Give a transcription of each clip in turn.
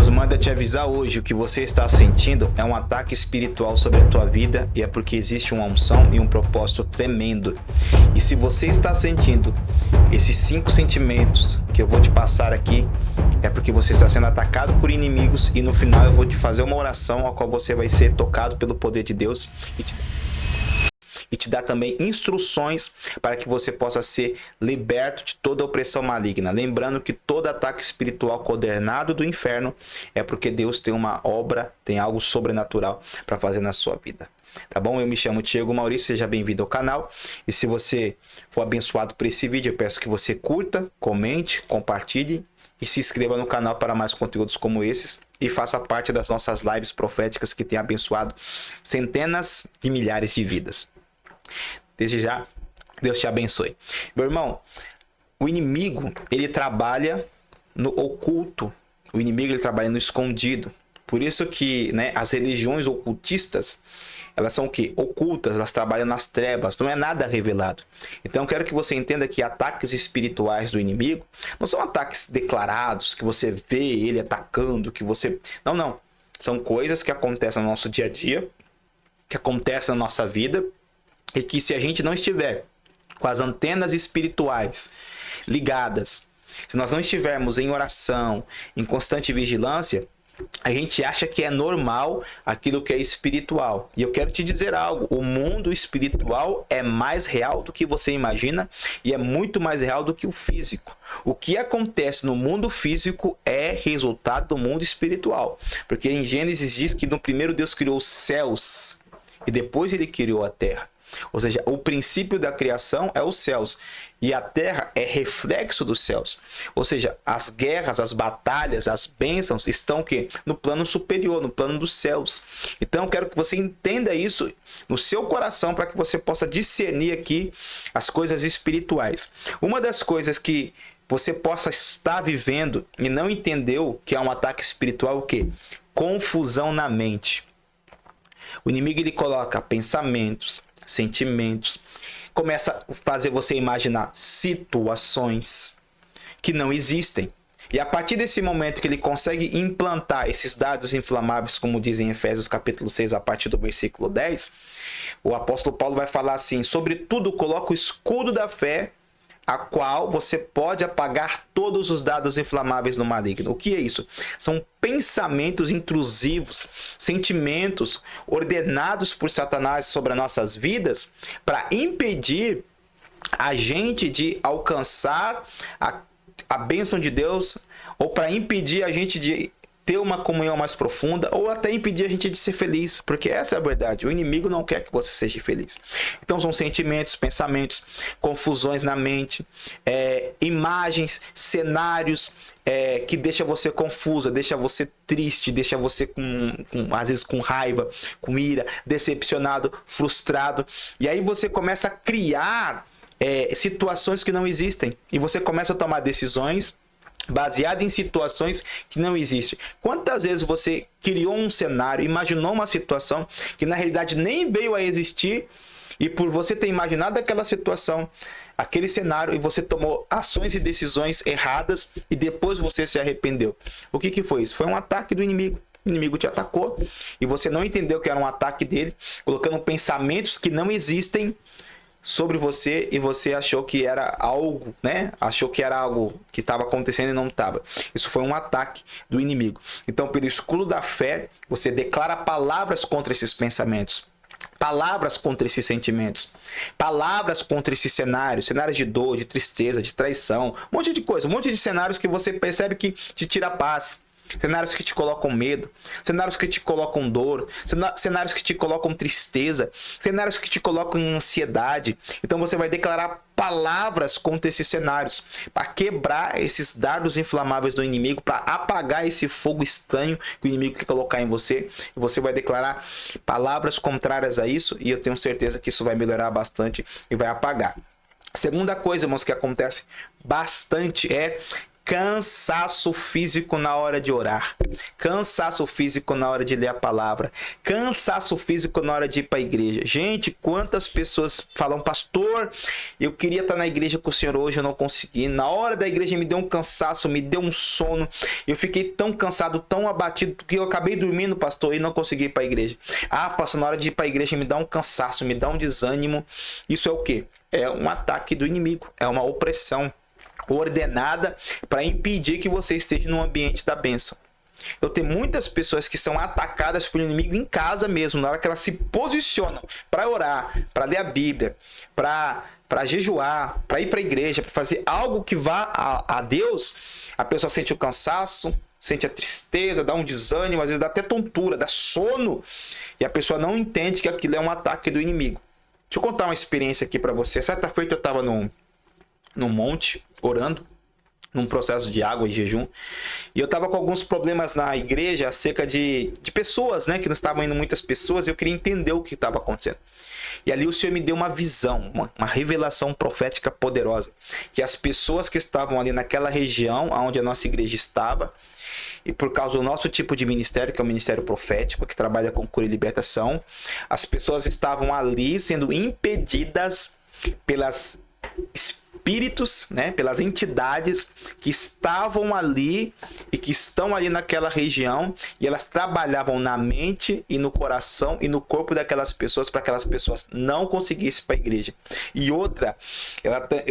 Deus manda te avisar hoje, o que você está sentindo é um ataque espiritual sobre a tua vida e é porque existe uma unção e um propósito tremendo. E se você está sentindo esses 5 sentimentos que eu vou te passar aqui, é porque você está sendo atacado por inimigos e no final eu vou te fazer uma oração a qual você vai ser tocado pelo poder de Deus e te dar também instruções para que você possa ser liberto de toda opressão maligna. Lembrando que todo ataque espiritual coordenado do inferno é porque Deus tem uma obra, tem algo sobrenatural para fazer na sua vida. Tá bom? Eu me chamo Thiago Maurício, seja bem-vindo ao canal. E se você for abençoado por esse vídeo, eu peço que você curta, comente, compartilhe e se inscreva no canal para mais conteúdos como esses e faça parte das nossas lives proféticas que tem abençoado centenas de milhares de vidas. Desde já, Deus te abençoe. Meu irmão, o inimigo, ele trabalha no oculto. O inimigo, ele trabalha no escondido. Por isso que, né, as religiões ocultistas, elas são o quê? Ocultas, elas trabalham nas trevas, não é nada revelado. Então eu quero que você entenda que ataques espirituais do inimigo não são ataques declarados, que você vê ele atacando, que você... Não. São coisas que acontecem no nosso dia a dia, que acontecem na nossa vida, e que se a gente não estiver com as antenas espirituais ligadas, se nós não estivermos em oração, em constante vigilância, a gente acha que é normal aquilo que é espiritual. E eu quero te dizer algo, o mundo espiritual é mais real do que você imagina e é muito mais real do que o físico. O que acontece no mundo físico é resultado do mundo espiritual. Porque em Gênesis diz que no primeiro Deus criou os céus e depois ele criou a terra. Ou seja, o princípio da criação é os céus e a terra é reflexo dos céus. Ou seja, as guerras, as batalhas, as bênçãos estão o quê? No plano superior, no plano dos céus. Então eu quero que você entenda isso no seu coração para que você possa discernir aqui as coisas espirituais. Uma das coisas que você possa estar vivendo e não entendeu que é um ataque espiritual, o quê? Confusão na mente. O inimigo, ele coloca pensamentos, sentimentos, começa a fazer você imaginar situações que não existem. E a partir desse momento que ele consegue implantar esses dados inflamáveis, como diz em Efésios capítulo 6, a partir do versículo 10, o apóstolo Paulo vai falar assim: sobretudo coloca o escudo da fé, a qual você pode apagar todos os dados inflamáveis do maligno. O que é isso? São pensamentos intrusivos, sentimentos ordenados por Satanás sobre as nossas vidas para impedir a gente de alcançar a bênção de Deus ou para impedir a gente de ter uma comunhão mais profunda ou até impedir a gente de ser feliz, porque essa é a verdade, o inimigo não quer que você seja feliz. Então são sentimentos, pensamentos, confusões na mente, imagens, cenários que deixa você confusa, deixa você triste, deixa você às vezes com raiva, com ira, decepcionado, frustrado, e aí você começa a criar situações que não existem, e você começa a tomar decisões baseado em situações que não existem. Quantas vezes você criou um cenário, imaginou uma situação que na realidade nem veio a existir e por você ter imaginado aquela situação, aquele cenário, e você tomou ações e decisões erradas e depois você se arrependeu. O que foi isso? Foi um ataque do inimigo. O inimigo te atacou e você não entendeu que era um ataque dele, colocando pensamentos que não existem sobre você e você achou que era algo, né? Achou que era algo que estava acontecendo e não estava. Isso foi um ataque do inimigo. Então, pelo escudo da fé, você declara palavras contra esses pensamentos, palavras contra esses sentimentos, palavras contra esses cenários de dor, de tristeza, de traição, um monte de coisa, um monte de cenários que você percebe que te tira a paz. Cenários que te colocam medo, cenários que te colocam dor, cenários que te colocam tristeza, cenários que te colocam em ansiedade. Então você vai declarar palavras contra esses cenários, para quebrar esses dardos inflamáveis do inimigo, para apagar esse fogo estranho que o inimigo quer colocar em você. E você vai declarar palavras contrárias a isso, e eu tenho certeza que isso vai melhorar bastante e vai apagar. A segunda coisa, irmãos, que acontece bastante é Cansaço físico na hora de orar, cansaço físico na hora de ler a palavra, cansaço físico na hora de ir para a igreja. Gente, quantas pessoas falam, pastor, eu queria estar na igreja com o senhor hoje, eu não consegui. Na hora da igreja me deu um cansaço, me deu um sono, eu fiquei tão cansado, tão abatido, que eu acabei dormindo, pastor, e não consegui ir para a igreja. Ah, pastor, na hora de ir para a igreja me dá um cansaço, me dá um desânimo. Isso é o quê? É um ataque do inimigo, é uma opressão ordenada para impedir que você esteja no ambiente da bênção. Então tem muitas pessoas que são atacadas pelo inimigo em casa mesmo, na hora que elas se posicionam para orar, para ler a Bíblia, para jejuar, para ir para a igreja, para fazer algo que vá a Deus, a pessoa sente o cansaço, sente a tristeza, dá um desânimo, às vezes dá até tontura, dá sono, e a pessoa não entende que aquilo é um ataque do inimigo. Deixa eu contar uma experiência aqui para você. Certa feita eu estava num monte, orando, num processo de água e jejum, e eu estava com alguns problemas na igreja acerca de pessoas, né, que não estavam indo muitas pessoas, e eu queria entender o que estava acontecendo. E ali o Senhor me deu uma visão, uma revelação profética poderosa, que as pessoas que estavam ali naquela região onde a nossa igreja estava, e por causa do nosso tipo de ministério, que é o ministério profético, que trabalha com cura e libertação, as pessoas estavam ali sendo impedidas pelas espíritos, né, pelas entidades que estavam ali e que estão ali naquela região, e elas trabalhavam na mente e no coração e no corpo daquelas pessoas para que aquelas pessoas não conseguissem ir para a igreja. E outra,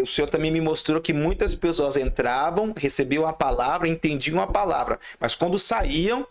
o Senhor também me mostrou que muitas pessoas entravam, recebiam a palavra, entendiam a palavra, mas quando saíam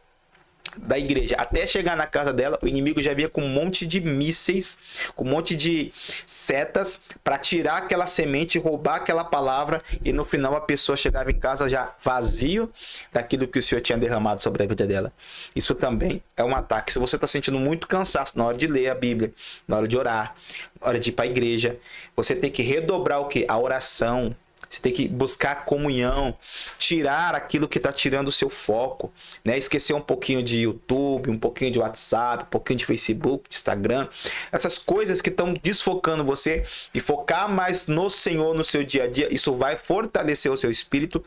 da igreja até chegar na casa dela, o inimigo já vinha com um monte de mísseis, com um monte de setas para tirar aquela semente, roubar aquela palavra, e no final a pessoa chegava em casa já vazio daquilo que o Senhor tinha derramado sobre a vida dela. Isso também é um ataque. Se você está sentindo muito cansaço na hora de ler a Bíblia, na hora de orar, na hora de ir para a igreja, você tem que redobrar o quê? A oração. Você tem que buscar comunhão, tirar aquilo que está tirando o seu foco, né? Esquecer um pouquinho de YouTube, um pouquinho de WhatsApp, um pouquinho de Facebook, de Instagram. Essas coisas que estão desfocando você, e focar mais no Senhor no seu dia a dia. Isso vai fortalecer o seu espírito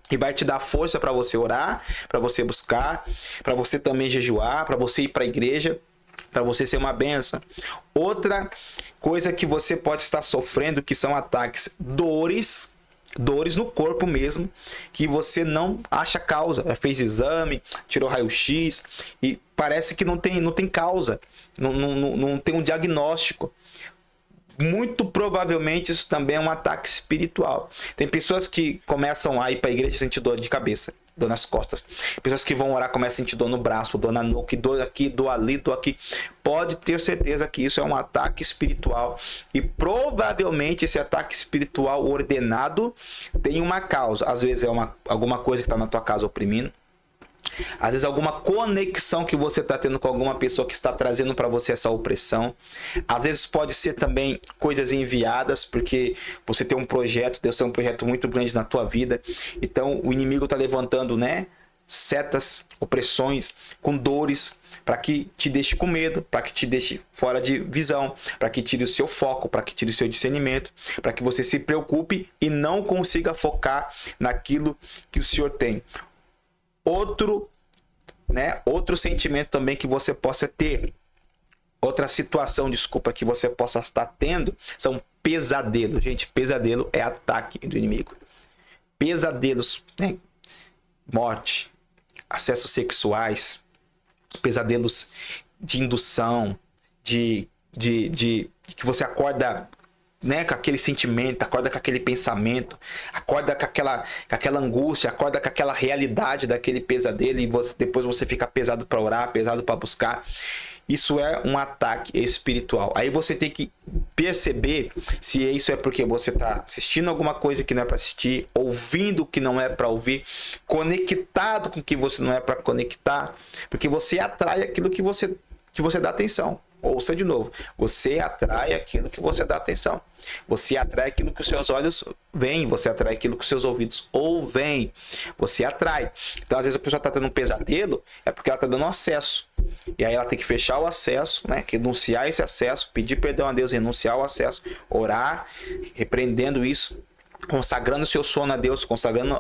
e vai te dar força para você orar, para você buscar, para você também jejuar, para você ir para a igreja, para você ser uma bênção. Outra coisa que você pode estar sofrendo, que são ataques, dores no corpo mesmo, que você não acha causa. Fez exame, tirou raio-x e parece que não tem causa, não tem um diagnóstico. Muito provavelmente isso também é um ataque espiritual. Tem pessoas que começam a ir para a igreja sentindo dor de cabeça, dor nas costas. Pessoas que vão orar começam a sentir dor no braço, dor na nuca, dor aqui, dor ali, dor aqui. Pode ter certeza que isso é um ataque espiritual, e provavelmente esse ataque espiritual ordenado tem uma causa. Às vezes é alguma coisa que está na tua casa oprimindo. Às vezes alguma conexão que você está tendo com alguma pessoa que está trazendo para você essa opressão. Às vezes pode ser também coisas enviadas, porque você tem um projeto, Deus tem um projeto muito grande na tua vida. Então o inimigo está levantando, né, setas, opressões, com dores, para que te deixe com medo, para que te deixe fora de visão, para que tire o seu foco, para que tire o seu discernimento, para que você se preocupe e não consiga focar naquilo que o Senhor tem. Outro sentimento também que você possa ter, outra situação, que você possa estar tendo, são pesadelos. Gente, pesadelo é ataque do inimigo. Pesadelos, né? Morte, acessos sexuais, pesadelos de indução, de que você acorda, né, com aquele sentimento, acorda com aquele pensamento, acorda com aquela angústia, acorda com aquela realidade daquele pesadelo, e depois você fica pesado para orar, pesado para buscar. Isso é um ataque espiritual. Aí você tem que perceber se isso é porque você está assistindo alguma coisa que não é para assistir, ouvindo o que não é para ouvir, conectado com o que você não é para conectar, porque você atrai aquilo que você dá atenção. Ouça de novo, você atrai aquilo que você dá atenção. Você atrai aquilo que os seus olhos veem, você atrai aquilo que os seus ouvidos ouvem. Você atrai. Então, às vezes a pessoa está tendo um pesadelo, é porque ela está dando acesso. E aí ela tem que fechar o acesso, né? Renunciar esse acesso, pedir perdão a Deus, renunciar o acesso, orar, repreendendo isso. consagrando o seu sono a Deus, consagrando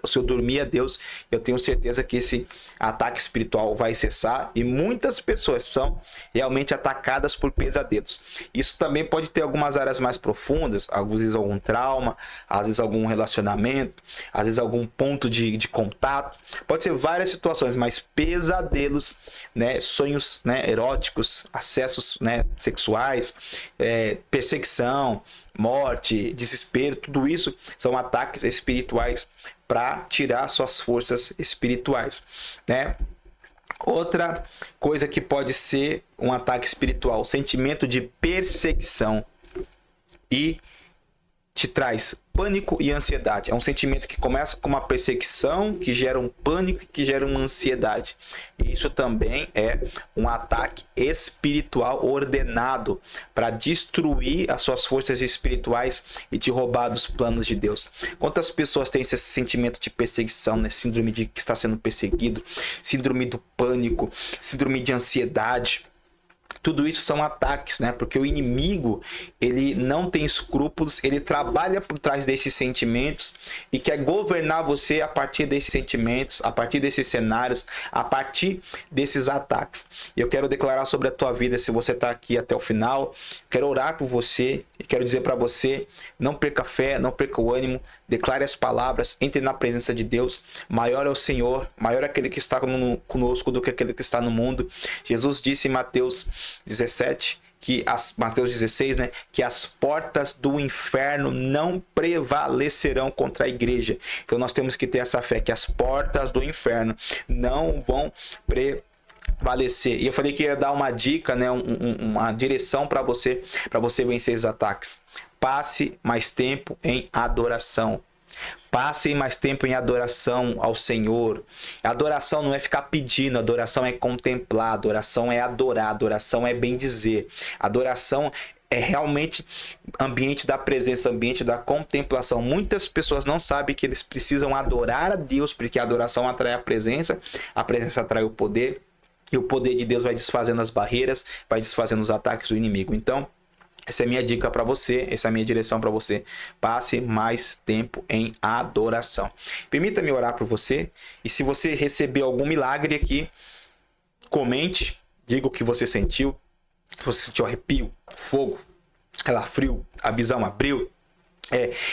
o seu dormir a Deus, eu tenho certeza que esse ataque espiritual vai cessar, e muitas pessoas são realmente atacadas por pesadelos. Isso também pode ter algumas áreas mais profundas, às vezes algum trauma, às vezes algum relacionamento, às vezes algum ponto de contato, pode ser várias situações, mas pesadelos, né, sonhos, né, eróticos, acessos, né, sexuais, perseguição, morte, desespero, tudo isso são ataques espirituais para tirar suas forças espirituais, né? Outra coisa que pode ser um ataque espiritual, sentimento de perseguição, e te traz pânico e ansiedade. É um sentimento que começa com uma perseguição, que gera um pânico, que gera uma ansiedade. Isso também é um ataque espiritual ordenado para destruir as suas forças espirituais e te roubar dos planos de Deus. Quantas pessoas têm esse sentimento de perseguição, né? Síndrome de que está sendo perseguido, síndrome do pânico, síndrome de ansiedade? Tudo isso são ataques, né? Porque o inimigo, ele não tem escrúpulos, ele trabalha por trás desses sentimentos e quer governar você a partir desses sentimentos, a partir desses cenários, a partir desses ataques. E eu quero declarar sobre a tua vida, se você está aqui até o final, quero orar por você e quero dizer para você, não perca a fé, não perca o ânimo, declare as palavras, entre na presença de Deus. Maior é o Senhor, maior é aquele que está conosco do que aquele que está no mundo. Jesus disse em Mateus 17, Mateus 16, né, que as portas do inferno não prevalecerão contra a igreja. Então nós temos que ter essa fé, que as portas do inferno não vão prevalecer. E eu falei que ia dar uma dica, né, uma direção para você vencer esses ataques. Passe mais tempo em adoração. Passe mais tempo em adoração ao Senhor. Adoração não é ficar pedindo, adoração é contemplar, adoração é adorar, adoração é bem dizer. Adoração é realmente ambiente da presença, ambiente da contemplação. Muitas pessoas não sabem que eles precisam adorar a Deus, porque a adoração atrai a presença atrai o poder, e o poder de Deus vai desfazendo as barreiras, vai desfazendo os ataques do inimigo. Então, essa é a minha dica para você, essa é a minha direção para você. Passe mais tempo em adoração. Permita-me orar por você. E se você recebeu algum milagre aqui, comente, diga o que você sentiu. Se você sentiu arrepio, fogo, calafrio, a visão abriu,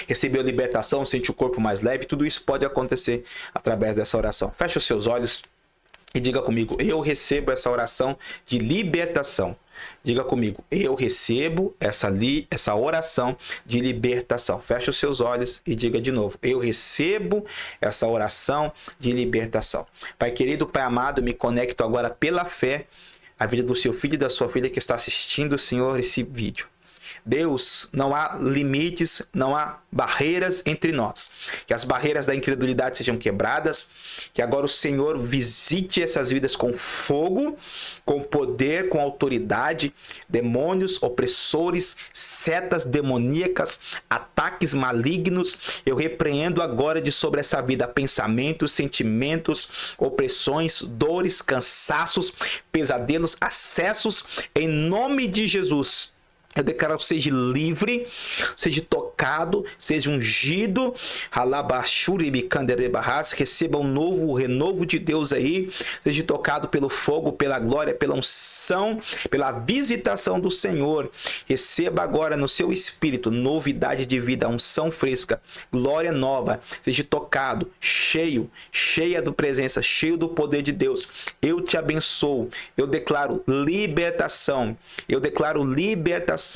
recebeu libertação, sente o corpo mais leve. Tudo isso pode acontecer através dessa oração. Feche os seus olhos e diga comigo: eu recebo essa oração de libertação. Diga comigo: eu recebo essa oração de libertação. Feche os seus olhos e diga de novo: eu recebo essa oração de libertação. Pai querido, Pai amado, me conecto agora pela fé à vida do seu filho e da sua filha que está assistindo, Senhor, esse vídeo. Deus, não há limites, não há barreiras entre nós. Que as barreiras da incredulidade sejam quebradas, que agora o Senhor visite essas vidas com fogo, com poder, com autoridade, demônios, opressores, setas demoníacas, ataques malignos. Eu repreendo agora de sobre essa vida pensamentos, sentimentos, opressões, dores, cansaços, pesadelos, acessos, em nome de Jesus. Eu declaro: seja livre, seja tocado, seja ungido. Receba um novo renovo de Deus aí. Seja tocado pelo fogo, pela glória, pela unção, pela visitação do Senhor. Receba agora no seu espírito novidade de vida, unção fresca, glória nova. Seja tocado, cheia da presença, cheio do poder de Deus. Eu te abençoo. Eu declaro libertação. Eu declaro libertação.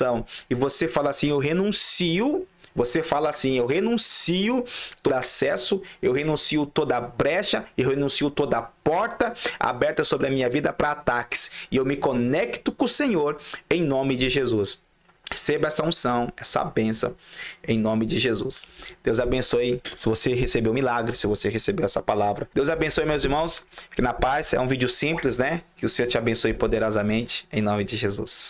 E você fala assim: eu renuncio. Você fala assim: eu renuncio todo acesso, eu renuncio toda brecha, eu renuncio toda porta aberta sobre a minha vida para ataques. E eu me conecto com o Senhor em nome de Jesus. Receba essa unção, essa bênção em nome de Jesus. Deus abençoe. Se você recebeu um milagre, se você recebeu essa palavra, Deus abençoe, meus irmãos. Fique na paz. É um vídeo simples, né? Que o Senhor te abençoe poderosamente em nome de Jesus.